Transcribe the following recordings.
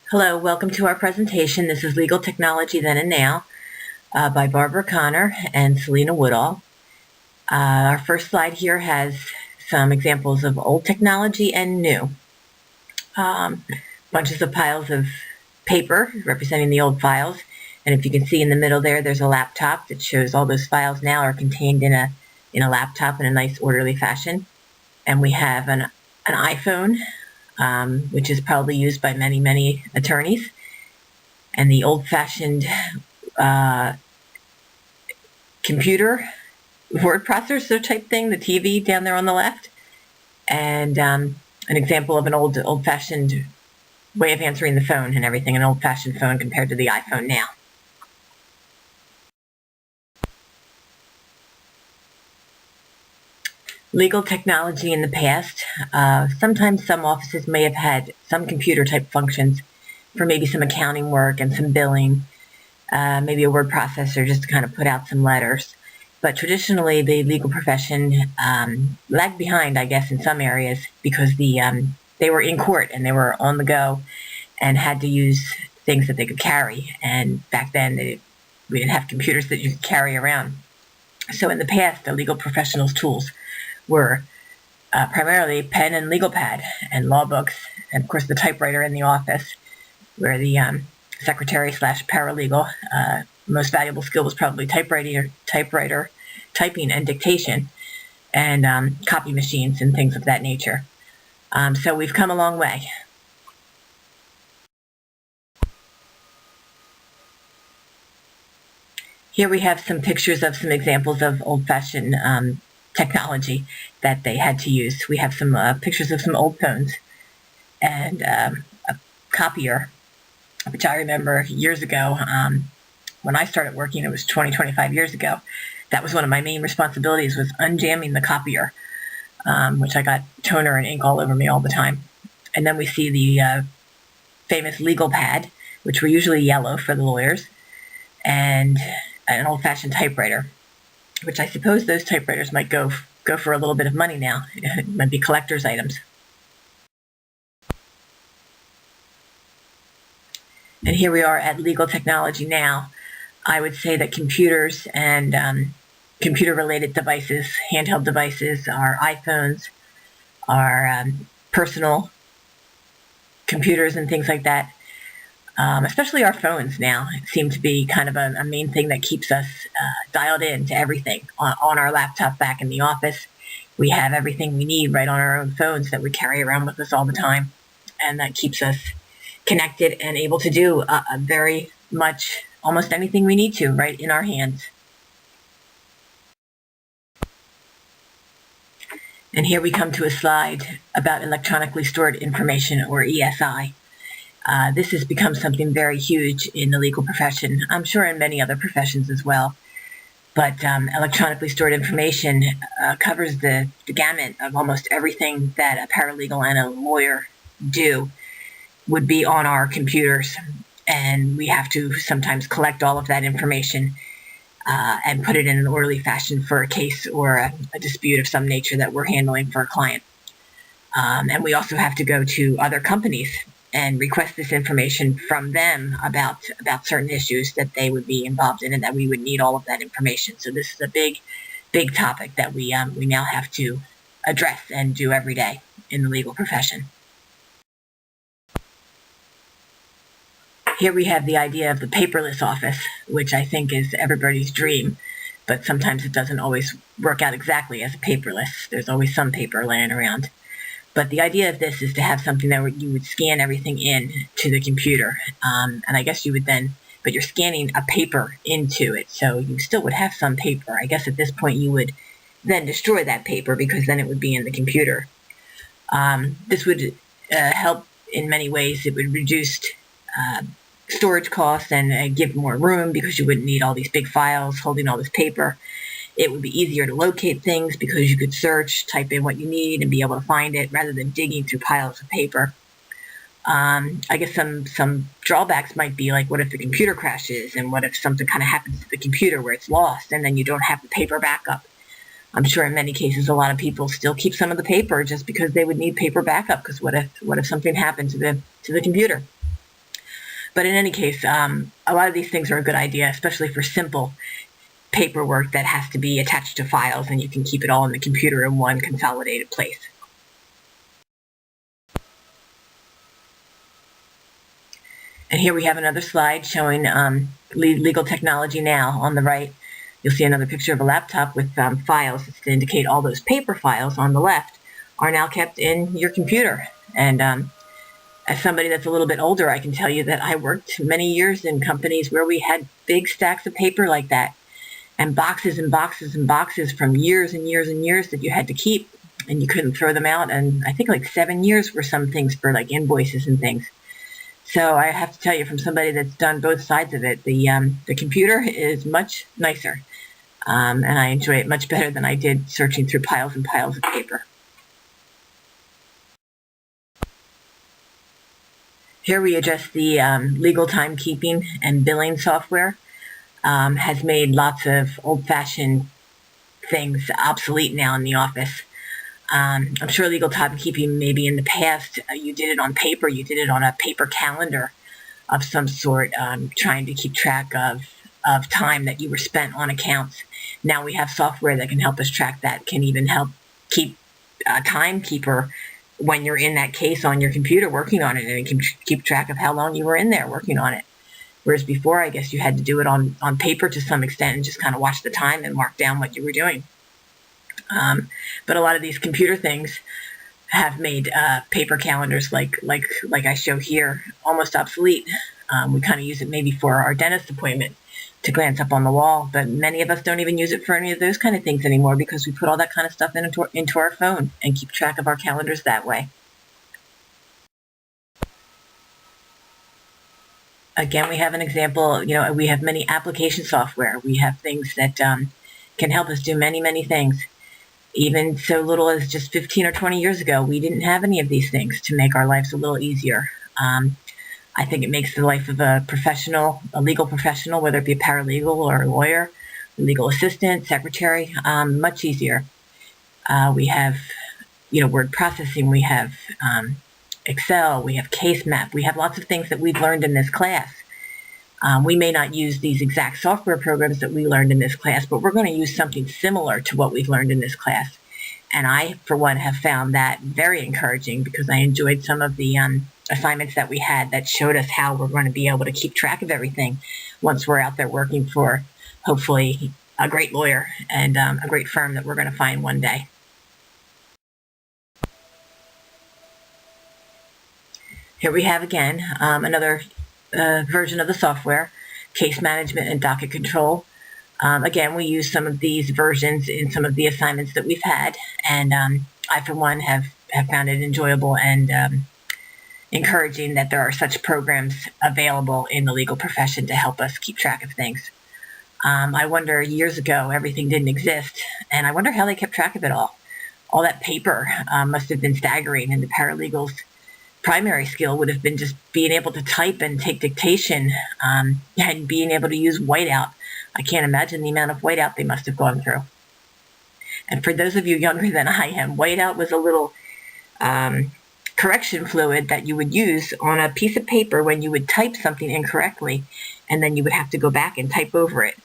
Hello, welcome to our presentation. This is Legal Technology Then and Now by Barbara Connor and Selena Woodall. Our first slide here has some examples of old technology and new. Bunches of piles of paper representing the old files, and if you can see in the middle there's a laptop that shows all those files now are contained in a laptop in a nice orderly fashion. And we have an iPhone, which is probably used by many attorneys, and the old-fashioned computer word processor type thing, the TV down there on the left, and an example of an old-fashioned way of answering the phone and everything, an old-fashioned phone compared to the iPhone now. Legal technology in the past, sometimes some offices may have had some computer type functions for maybe some accounting work and some billing, maybe a word processor just to kind of put out some letters. But traditionally the legal profession lagged behind, I guess, in some areas because they were in court and they were on the go and had to use things that they could carry. And back then we didn't have computers that you could carry around. So in the past, the legal professionals' tools were primarily pen and legal pad and law books, and of course the typewriter in the office, where the secretary / paralegal most valuable skill was probably typewriter, typing and dictation, and copy machines and things of that nature. So we've come a long way. Here we have some pictures of some examples of old-fashioned technology that they had to use. We have some pictures of some old phones and a copier, which I remember years ago when I started working. It was 25 years ago. That was one of my main responsibilities, was unjamming the copier, which I got toner and ink all over me all the time. And then we see the famous legal pad, which were usually yellow for the lawyers, and an old-fashioned typewriter, which I suppose those typewriters might go for a little bit of money now. It might be collector's items. And here we are at legal technology now. I would say that computers and computer-related devices, handheld devices, our iPhones, our personal computers and things like that, especially our phones now, seem to be kind of a main thing that keeps us dialed in to everything. On our laptop back in the office, we have everything we need right on our own phones that we carry around with us all the time, and that keeps us connected and able to do very much almost anything we need to right in our hands. And here we come to a slide about electronically stored information, or ESI. This has become something very huge in the legal profession. I'm sure in many other professions as well. But electronically stored information covers the gamut of almost everything that a paralegal and a lawyer do would be on our computers. And we have to sometimes collect all of that information and put it in an orderly fashion for a case or a dispute of some nature that we're handling for a client. And we also have to go to other companies and request this information from them about certain issues that they would be involved in, and that we would need all of that information. So this is a big topic that we now have to address and do every day in the legal profession. Here we have the idea of the paperless office, which I think is everybody's dream, but sometimes it doesn't always work out exactly as a paperless. There's always some paper laying around. But the idea of this is to have something that you would scan everything in to the computer. And I guess you would then, but you're scanning a paper into it, so you still would have some paper. I guess at this point you would then destroy that paper because then it would be in the computer. This would help in many ways. It would reduce storage costs and give more room because you wouldn't need all these big files holding all this paper. It would be easier to locate things because you could search, type in what you need, and be able to find it rather than digging through piles of paper. I guess some drawbacks might be like, what if the computer crashes, and what if something kind of happens to the computer where it's lost and then you don't have the paper backup? I'm sure in many cases a lot of people still keep some of the paper just because they would need paper backup, because what if something happened to the computer? But in any case, a lot of these things are a good idea, especially for simple paperwork that has to be attached to files, and you can keep it all in the computer in one consolidated place. And here we have another slide showing legal technology now. On the right, you'll see another picture of a laptop with files to indicate all those paper files on the left are now kept in your computer. And as somebody that's a little bit older, I can tell you that I worked many years in companies where we had big stacks of paper like that, and boxes and boxes and boxes from years and years and years that you had to keep, and you couldn't throw them out. And I think like 7 years for some things, for like invoices and things. So I have to tell you, from somebody that's done both sides of it, the computer is much nicer, and I enjoy it much better than I did searching through piles and piles of paper. Here we address the legal timekeeping and billing software. Has made lots of old-fashioned things obsolete now in the office. I'm sure legal timekeeping, maybe in the past, you did it on paper. You did it on a paper calendar of some sort, trying to keep track of time that you were spent on accounts. Now we have software that can help us track that, can even help keep a timekeeper when you're in that case on your computer working on it, and it can keep track of how long you were in there working on it. Whereas before, I guess you had to do it on paper to some extent and just kind of watch the time and mark down what you were doing. But a lot of these computer things have made paper calendars like I show here almost obsolete. We kind of use it maybe for our dentist appointment to glance up on the wall, but many of us don't even use it for any of those kind of things anymore, because we put all that kind of stuff into our phone and keep track of our calendars that way. Again, we have an example. We have many application software. We have things that can help us do many, many things. Even so little as just 15 or 20 years ago, we didn't have any of these things to make our lives a little easier. I think it makes the life of a legal professional, whether it be a paralegal or a lawyer, legal assistant, secretary, much easier. We have, word processing. We have Excel. We have case map. We have lots of things that we've learned in this class. We may not use these exact software programs that we learned in this class, but we're going to use something similar to what we've learned in this class. And I, for one, have found that very encouraging, because I enjoyed some of the assignments that we had that showed us how we're going to be able to keep track of everything once we're out there working for, hopefully, a great lawyer and a great firm that we're going to find one day. Here we have again another version of the software, case management and docket control. Again, we use some of these versions in some of the assignments that we've had, and I, for one, have found it enjoyable and encouraging that there are such programs available in the legal profession to help us keep track of things. I wonder, years ago, everything didn't exist, and I wonder how they kept track of it all. All that paper must have been staggering, and the paralegal's primary skill would have been just being able to type and take dictation, and being able to use whiteout. I can't imagine the amount of whiteout they must have gone through. And for those of you younger than I am, whiteout was a little correction fluid that you would use on a piece of paper when you would type something incorrectly, and then you would have to go back and type over it.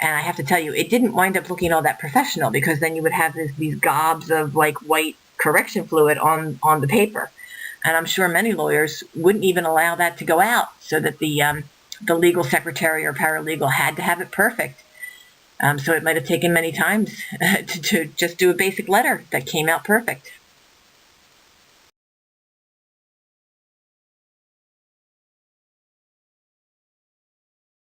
And I have to tell you, it didn't wind up looking all that professional, because then you would have these gobs of like white correction fluid on the paper. And I'm sure many lawyers wouldn't even allow that to go out, so that the legal secretary or paralegal had to have it perfect. So it might have taken many times to just do a basic letter that came out perfect.